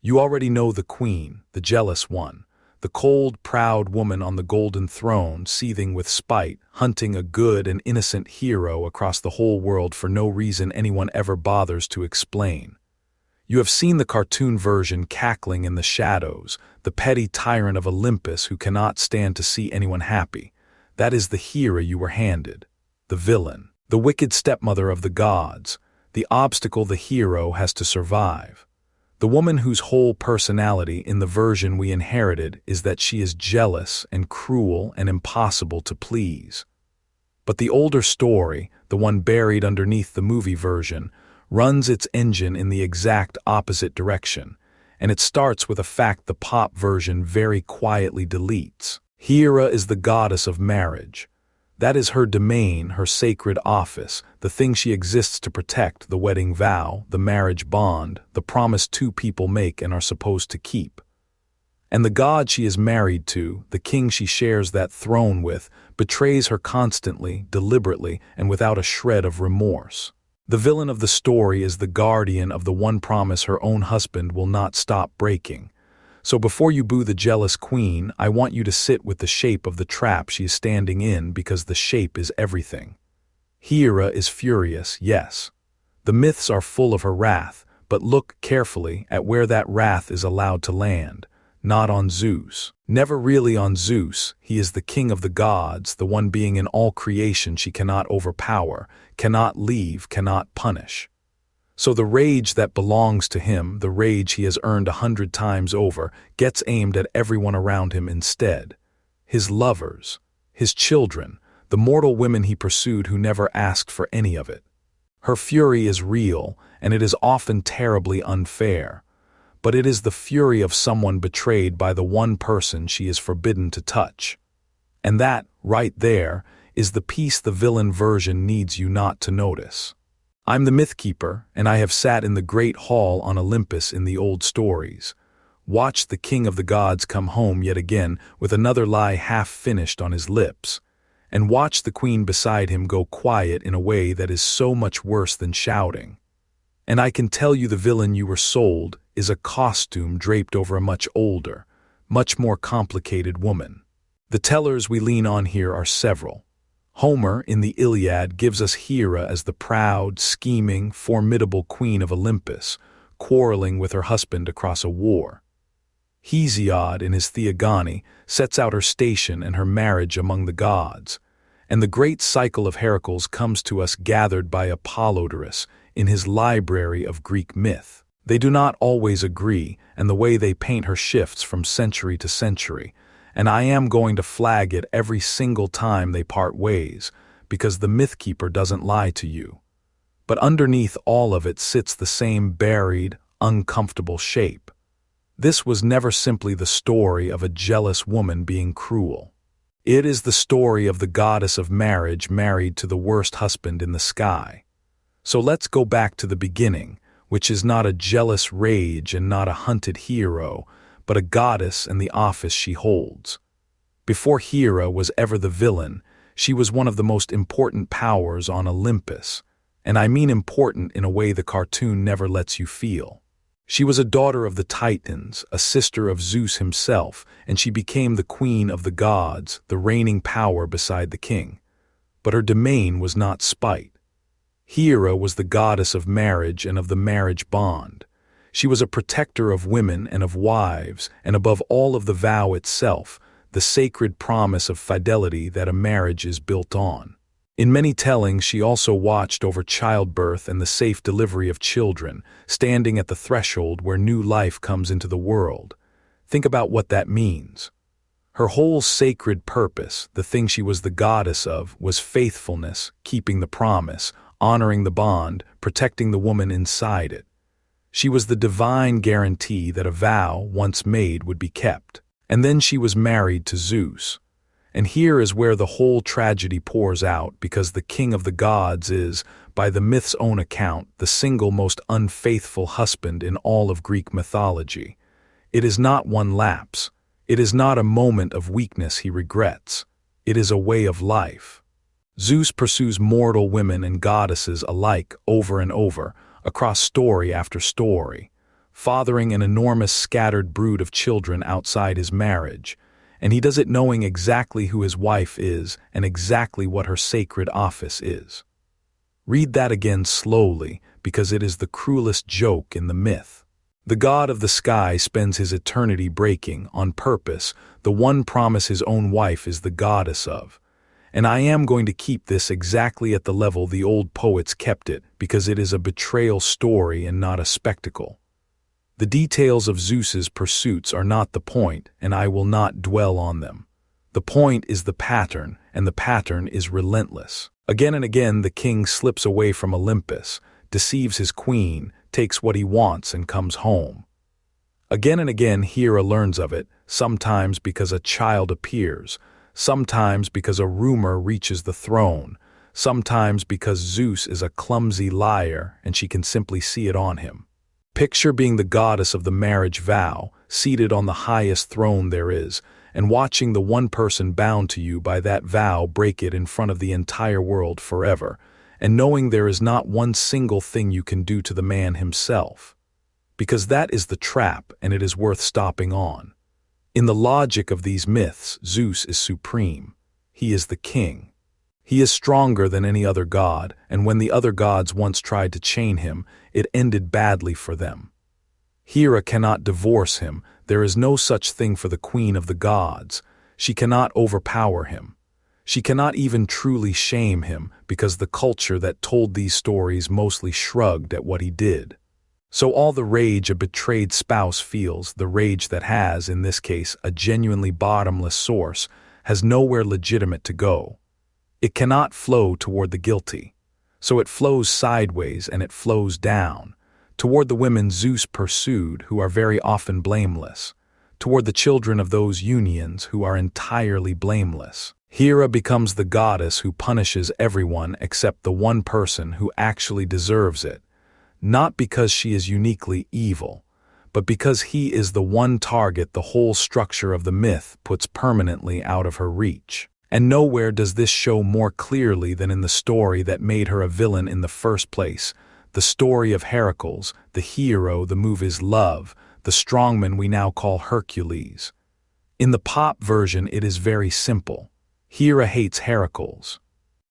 You already know the queen, the jealous one, the cold, proud woman on the golden throne, seething with spite, hunting a good and innocent hero across the whole world for no reason anyone ever bothers to explain. You have seen the cartoon version cackling in the shadows, the petty tyrant of Olympus who cannot stand to see anyone happy. That is the Hera you were handed. The villain, the wicked stepmother of the gods, the obstacle the hero has to survive. The woman whose whole personality in the version we inherited is that she is jealous and cruel and impossible to please. But the older story, the one buried underneath the movie version, runs its engine in the exact opposite direction, and it starts with a fact the pop version very quietly deletes. Hera is the goddess of marriage. That is her domain, her sacred office, the thing she exists to protect, the wedding vow, the marriage bond, the promise two people make and are supposed to keep. And the god she is married to, the king she shares that throne with, betrays her constantly, deliberately, and without a shred of remorse. The villain of the story is the guardian of the one promise her own husband will not stop breaking. So before you boo the jealous queen, I want you to sit with the shape of the trap she is standing in, because the shape is everything. Hera is furious, yes. The myths are full of her wrath, but look carefully at where that wrath is allowed to land. Not on Zeus. Never really on Zeus. He is the king of the gods, the one being in all creation she cannot overpower, cannot leave, cannot punish. So the rage that belongs to him, the rage he has earned 100 times over, gets aimed at everyone around him instead. His lovers, his children, the mortal women he pursued who never asked for any of it. Her fury is real, and it is often terribly unfair. But it is the fury of someone betrayed by the one person she is forbidden to touch. And that, right there, is the piece the villain version needs you not to notice. I'm the Mythkeeper, and I have sat in the great hall on Olympus in the old stories. Watched the king of the gods come home yet again with another lie half-finished on his lips, and watched the queen beside him go quiet in a way that is so much worse than shouting. And I can tell you the villain you were sold is a costume draped over a much older, much more complicated woman. The tellers we lean on here are several. Homer, in the Iliad, gives us Hera as the proud, scheming, formidable queen of Olympus, quarreling with her husband across a war. Hesiod, in his Theogony, sets out her station and her marriage among the gods, and the great cycle of Heracles comes to us gathered by Apollodorus in his library of Greek myth. They do not always agree, and the way they paint her shifts from century to century, and I am going to flag it every single time they part ways, because the Mythkeeper doesn't lie to you. But underneath all of it sits the same buried, uncomfortable shape. This was never simply the story of a jealous woman being cruel. It is the story of the goddess of marriage married to the worst husband in the sky. So let's go back to the beginning, which is not a jealous rage and not a hunted hero, but a goddess and the office she holds. Before Hera was ever the villain, she was one of the most important powers on Olympus, and I mean important in a way the cartoon never lets you feel. She was a daughter of the Titans, a sister of Zeus himself, and she became the queen of the gods, the reigning power beside the king. But her domain was not spite. Hera was the goddess of marriage and of the marriage bond. She was a protector of women and of wives, and above all of the vow itself, the sacred promise of fidelity that a marriage is built on. In many tellings, she also watched over childbirth and the safe delivery of children, standing at the threshold where new life comes into the world. Think about what that means. Her whole sacred purpose, the thing she was the goddess of, was faithfulness, keeping the promise, honoring the bond, protecting the woman inside it. She was the divine guarantee that a vow, once made, would be kept. And then she was married to Zeus. And here is where the whole tragedy pours out, because the king of the gods is, by the myth's own account, the single most unfaithful husband in all of Greek mythology. It is not one lapse. It is not a moment of weakness he regrets. It is a way of life. Zeus pursues mortal women and goddesses alike over and over, across story after story, fathering an enormous scattered brood of children outside his marriage, and he does it knowing exactly who his wife is and exactly what her sacred office is. Read that again slowly, because it is the cruelest joke in the myth. The god of the sky spends his eternity breaking, on purpose, the one promise his own wife is the goddess of. And I am going to keep this exactly at the level the old poets kept it, because it is a betrayal story and not a spectacle. The details of Zeus's pursuits are not the point, and I will not dwell on them. The point is the pattern, and the pattern is relentless. Again and again the king slips away from Olympus, deceives his queen, takes what he wants and comes home. Again and again Hera learns of it, sometimes because a child appears, sometimes because a rumor reaches the throne, sometimes because Zeus is a clumsy liar and she can simply see it on him. Picture being the goddess of the marriage vow, seated on the highest throne there is, and watching the one person bound to you by that vow break it in front of the entire world forever, and knowing there is not one single thing you can do to the man himself. Because that is the trap, and it is worth stopping on. In the logic of these myths, Zeus is supreme. He is the king. He is stronger than any other god, and when the other gods once tried to chain him, it ended badly for them. Hera cannot divorce him. There is no such thing for the queen of the gods. She cannot overpower him. She cannot even truly shame him, because the culture that told these stories mostly shrugged at what he did. So all the rage a betrayed spouse feels, the rage that has, in this case, a genuinely bottomless source, has nowhere legitimate to go. It cannot flow toward the guilty. So it flows sideways and it flows down, toward the women Zeus pursued, who are very often blameless, toward the children of those unions who are entirely blameless. Hera becomes the goddess who punishes everyone except the one person who actually deserves it, not because she is uniquely evil, but because he is the one target the whole structure of the myth puts permanently out of her reach. And nowhere does this show more clearly than in the story that made her a villain in the first place, the story of Heracles, the hero the move is love, the strongman we now call Hercules. In the pop version it is very simple. Hera hates Heracles.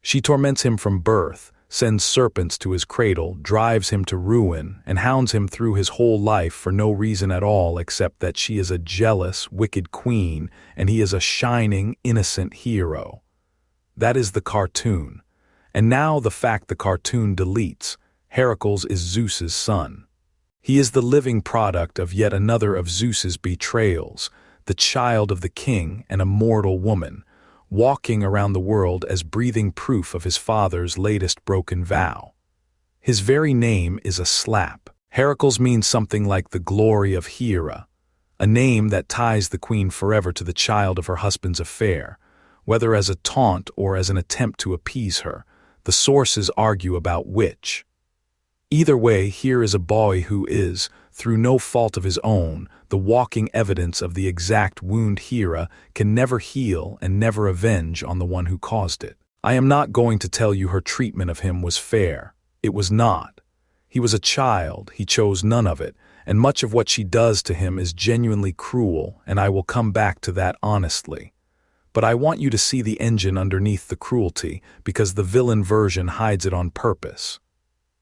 She torments him from birth, sends serpents to his cradle, drives him to ruin, and hounds him through his whole life for no reason at all except that she is a jealous, wicked queen and he is a shining, innocent hero. That is the cartoon. And now the fact the cartoon deletes. Heracles is Zeus's son. He is the living product of yet another of Zeus's betrayals, the child of the king and a mortal woman, walking around the world as breathing proof of his father's latest broken vow. His very name is a slap. Heracles means something like the glory of Hera, a name that ties the queen forever to the child of her husband's affair, whether as a taunt or as an attempt to appease her. The sources argue about which. Either way, here is a boy who is, through no fault of his own, the walking evidence of the exact wound Hera can never heal and never avenge on the one who caused it. I am not going to tell you her treatment of him was fair. It was not. He was a child, he chose none of it, and much of what she does to him is genuinely cruel, and I will come back to that honestly. But I want you to see the engine underneath the cruelty, because the villain version hides it on purpose.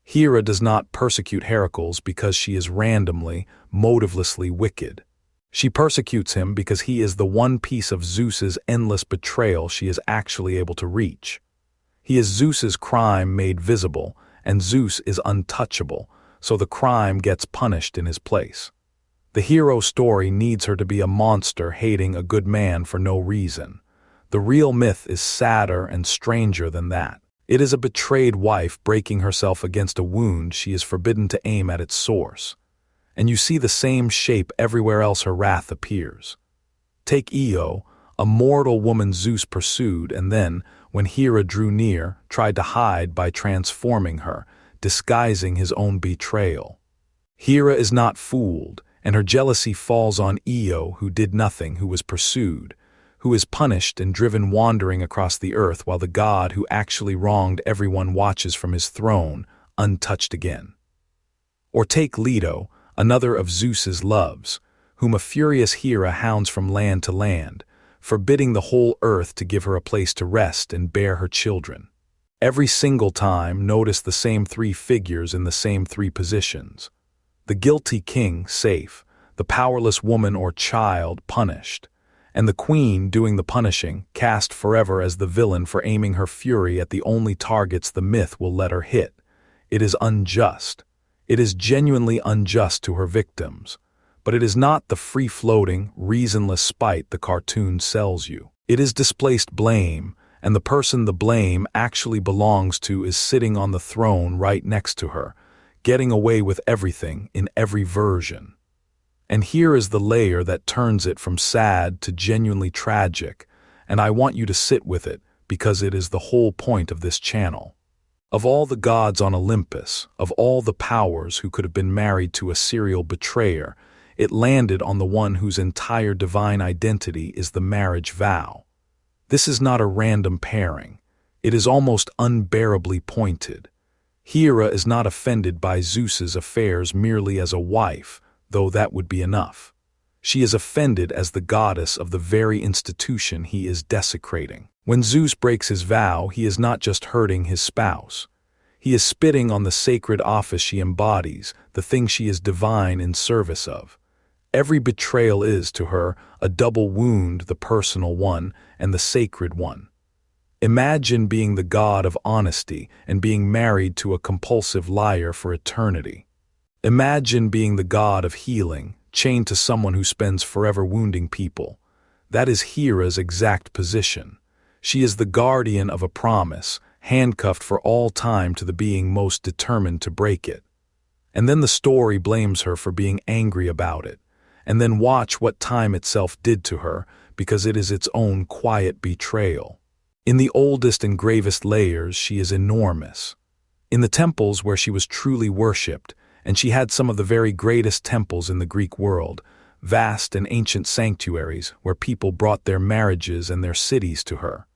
Hera does not persecute Heracles because she is randomly, motivelessly wicked. She persecutes him because he is the one piece of Zeus's endless betrayal she is actually able to reach. He is Zeus's crime made visible, and Zeus is untouchable, so the crime gets punished in his place. The hero story needs her to be a monster hating a good man for no reason. The real myth is sadder and stranger than that. It is a betrayed wife breaking herself against a wound she is forbidden to aim at its source. And you see the same shape everywhere else her wrath appears. Take Io, a mortal woman Zeus pursued and then, when Hera drew near, tried to hide by transforming her, disguising his own betrayal. Hera is not fooled, and her jealousy falls on Io, who did nothing, who was pursued, who is punished and driven wandering across the earth while the god who actually wronged everyone watches from his throne, untouched again. Or take Leto, another of Zeus's loves, whom a furious Hera hounds from land to land, forbidding the whole earth to give her a place to rest and bear her children. Every single time, notice the same three figures in the same three positions. The guilty king, safe, the powerless woman or child, punished, and the queen doing the punishing, cast forever as the villain for aiming her fury at the only targets the myth will let her hit. It is unjust. It is genuinely unjust to her victims. But it is not the free-floating, reasonless spite the cartoon sells you. It is displaced blame, and the person the blame actually belongs to is sitting on the throne right next to her, getting away with everything in every version. And here is the layer that turns it from sad to genuinely tragic, and I want you to sit with it because it is the whole point of this channel. Of all the gods on Olympus, of all the powers who could have been married to a serial betrayer, it landed on the one whose entire divine identity is the marriage vow. This is not a random pairing. It is almost unbearably pointed. Hera is not offended by Zeus's affairs merely as a wife, though that would be enough. She is offended as the goddess of the very institution he is desecrating. When Zeus breaks his vow, he is not just hurting his spouse. He is spitting on the sacred office she embodies, the thing she is divine in service of. Every betrayal is, to her, a double wound, the personal one and the sacred one. Imagine being the god of honesty and being married to a compulsive liar for eternity. Imagine being the god of healing, chained to someone who spends forever wounding people. That is Hera's exact position. She is the guardian of a promise, handcuffed for all time to the being most determined to break it. And then the story blames her for being angry about it. And then watch what time itself did to her, because it is its own quiet betrayal. In the oldest and gravest layers, she is enormous. In the temples where she was truly worshipped, and she had some of the very greatest temples in the Greek world, vast and ancient sanctuaries where people brought their marriages and their cities to her.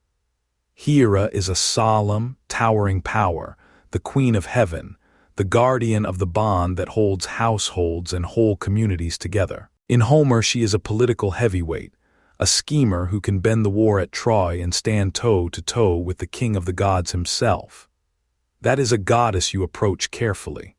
Hera is a solemn, towering power, the queen of heaven, the guardian of the bond that holds households and whole communities together. In Homer, she is a political heavyweight, a schemer who can bend the war at Troy and stand toe-to-toe with the king of the gods himself. That is a goddess you approach carefully.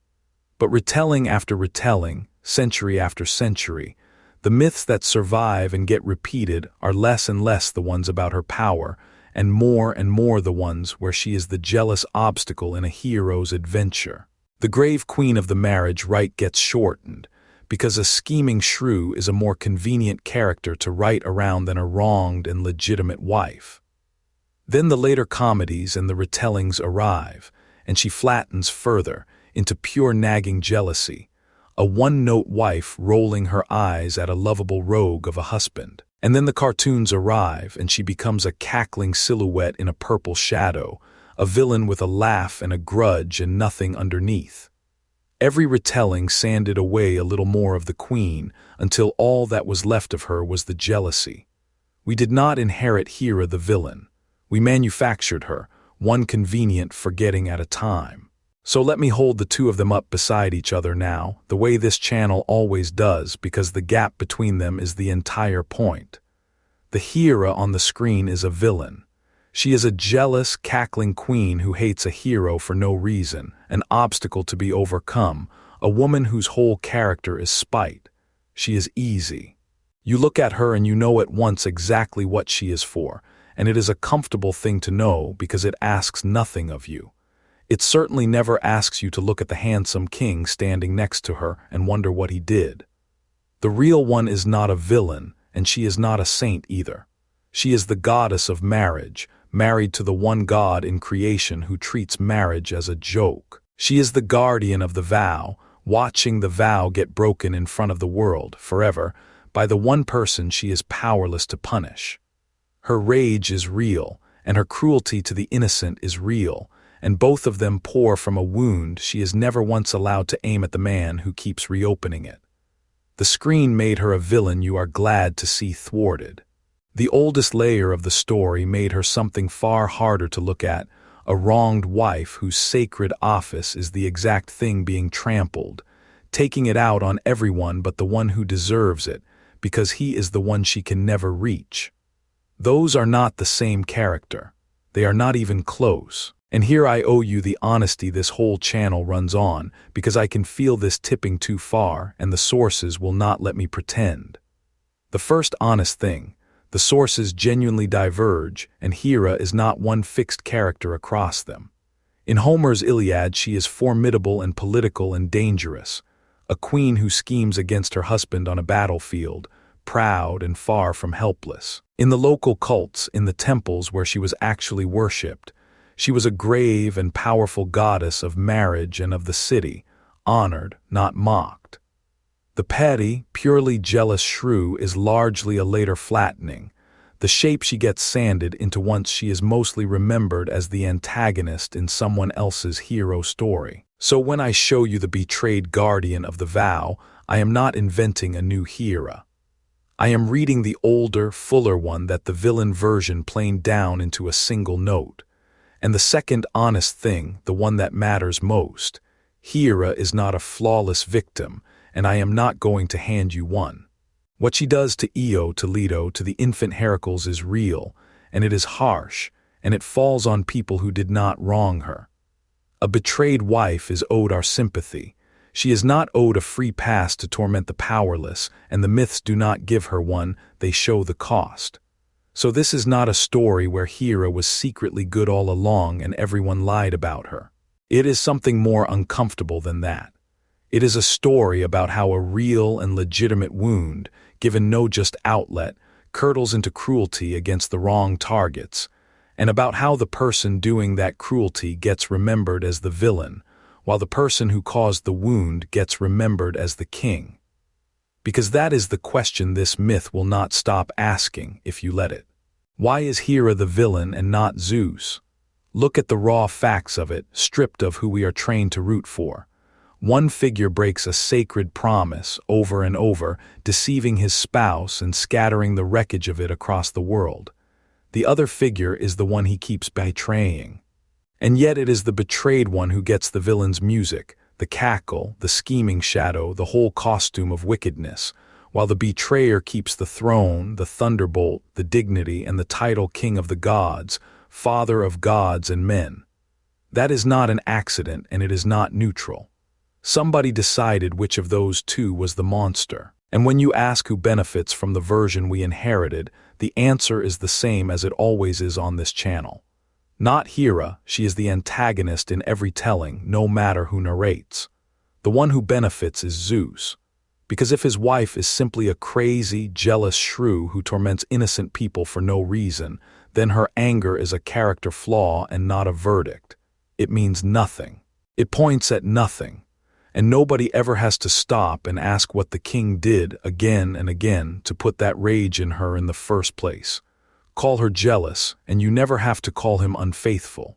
But retelling after retelling, century after century, the myths that survive and get repeated are less and less the ones about her power, and more the ones where she is the jealous obstacle in a hero's adventure. The grave queen of the marriage rite gets shortened, because a scheming shrew is a more convenient character to write around than a wronged and legitimate wife. Then the later comedies and the retellings arrive, and she flattens further into pure nagging jealousy, a one-note wife rolling her eyes at a lovable rogue of a husband. And then the cartoons arrive, and she becomes a cackling silhouette in a purple shadow, a villain with a laugh and a grudge and nothing underneath. Every retelling sanded away a little more of the queen until all that was left of her was the jealousy. We did not inherit Hera the villain. We manufactured her, one convenient forgetting at a time. So let me hold the two of them up beside each other now, the way this channel always does, because the gap between them is the entire point. The Hera on the screen is a villain. She is a jealous, cackling queen who hates a hero for no reason, an obstacle to be overcome, a woman whose whole character is spite. She is easy. You look at her and you know at once exactly what she is for, and it is a comfortable thing to know because it asks nothing of you. It certainly never asks you to look at the handsome king standing next to her and wonder what he did. The real one is not a villain, and she is not a saint either. She is the goddess of marriage, married to the one god in creation who treats marriage as a joke. She is the guardian of the vow, watching the vow get broken in front of the world, forever, by the one person she is powerless to punish. Her rage is real, and her cruelty to the innocent is real, and both of them pour from a wound she is never once allowed to aim at the man who keeps reopening it. The screen made her a villain you are glad to see thwarted. The oldest layer of the story made her something far harder to look at, a wronged wife whose sacred office is the exact thing being trampled, taking it out on everyone but the one who deserves it, because he is the one she can never reach. Those are not the same character. They are not even close. And here I owe you the honesty this whole channel runs on, because I can feel this tipping too far, and the sources will not let me pretend. The first honest thing, the sources genuinely diverge, and Hera is not one fixed character across them. In Homer's Iliad, she is formidable and political and dangerous, a queen who schemes against her husband on a battlefield, proud and far from helpless. In the local cults, in the temples where she was actually worshipped, she was a grave and powerful goddess of marriage and of the city, honored, not mocked. The petty, purely jealous Shrew is largely a later flattening, the shape she gets sanded into once she is mostly remembered as the antagonist in someone else's hero story. So when I show you the betrayed guardian of the vow, I am not inventing a new Hera. I am reading the older, fuller one that the villain version planed down into a single note. And the second honest thing, the one that matters most, Hera is not a flawless victim, and I am not going to hand you one. What she does to Io, to Leto, to the infant Heracles is real, and it is harsh, and it falls on people who did not wrong her. A betrayed wife is owed our sympathy. She is not owed a free pass to torment the powerless, and the myths do not give her one, they show the cost. So this is not a story where Hera was secretly good all along and everyone lied about her. It is something more uncomfortable than that. It is a story about how a real and legitimate wound, given no just outlet, curdles into cruelty against the wrong targets, and about how the person doing that cruelty gets remembered as the villain, while the person who caused the wound gets remembered as the king. Because that is the question this myth will not stop asking if you let it. Why is Hera the villain and not Zeus? Look at the raw facts of it, stripped of who we are trained to root for. One figure breaks a sacred promise over and over, deceiving his spouse and scattering the wreckage of it across the world. The other figure is the one he keeps betraying. And yet it is the betrayed one who gets the villain's music, the cackle, the scheming shadow, the whole costume of wickedness, while the betrayer keeps the throne, the thunderbolt, the dignity, and the title king of the gods, father of gods and men. That is not an accident, and it is not neutral. Somebody decided which of those two was the monster. And when you ask who benefits from the version we inherited, the answer is the same as it always is on this channel. Not Hera, she is the antagonist in every telling, no matter who narrates. The one who benefits is Zeus. Because if his wife is simply a crazy, jealous shrew who torments innocent people for no reason, then her anger is a character flaw and not a verdict. It means nothing. It points at nothing. And nobody ever has to stop and ask what the king did again and again to put that rage in her in the first place. Call her jealous, and you never have to call him unfaithful.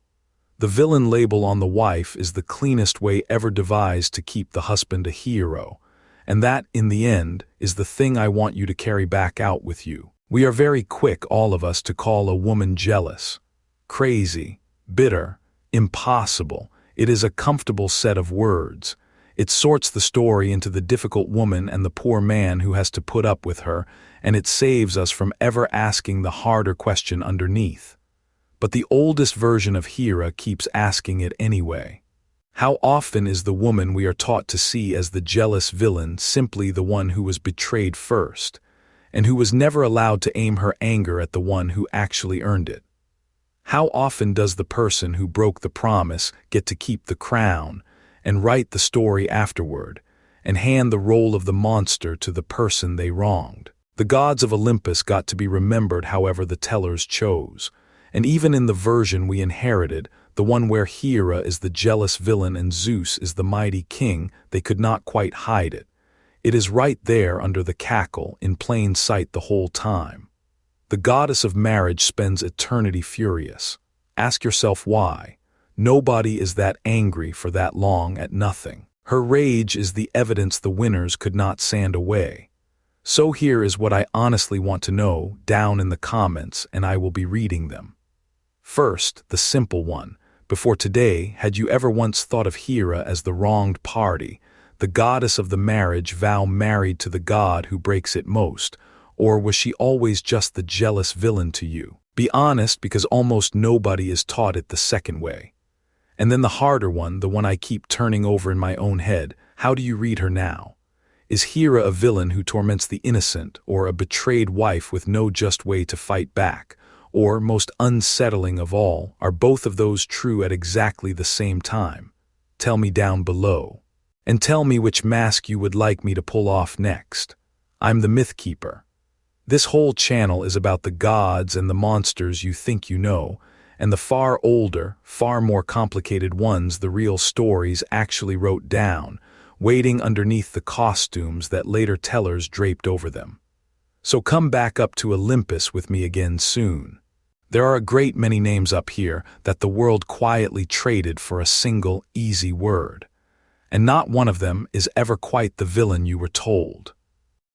The villain label on the wife is the cleanest way ever devised to keep the husband a hero, and that, in the end, is the thing I want you to carry back out with you. We are very quick, all of us, to call a woman jealous, crazy, bitter, impossible. It is a comfortable set of words. It sorts the story into the difficult woman and the poor man who has to put up with her, and it saves us from ever asking the harder question underneath. But the oldest version of Hera keeps asking it anyway. How often is the woman we are taught to see as the jealous villain simply the one who was betrayed first, and who was never allowed to aim her anger at the one who actually earned it? How often does the person who broke the promise get to keep the crown, and write the story afterward, and hand the role of the monster to the person they wronged? The gods of Olympus got to be remembered however the tellers chose, and even in the version we inherited, the one where Hera is the jealous villain and Zeus is the mighty king, they could not quite hide it. It is right there under the cackle, in plain sight the whole time. The goddess of marriage spends eternity furious. Ask yourself why. Nobody is that angry for that long at nothing. Her rage is the evidence the winners could not sand away. So here is what I honestly want to know down in the comments, and I will be reading them. First, the simple one. Before today, had you ever once thought of Hera as the wronged party, the goddess of the marriage vow married to the god who breaks it most, or was she always just the jealous villain to you? Be honest, because almost nobody is taught it the second way. And then the harder one, the one I keep turning over in my own head, how do you read her now? Is Hera a villain who torments the innocent, or a betrayed wife with no just way to fight back? Or, most unsettling of all, are both of those true at exactly the same time? Tell me down below. And tell me which mask you would like me to pull off next. I'm the Myth Keeper. This whole channel is about the gods and the monsters you think you know, and the far older, far more complicated ones the real stories actually wrote down, waiting underneath the costumes that later tellers draped over them. So come back up to Olympus with me again soon. There are a great many names up here that the world quietly traded for a single, easy word. And not one of them is ever quite the villain you were told.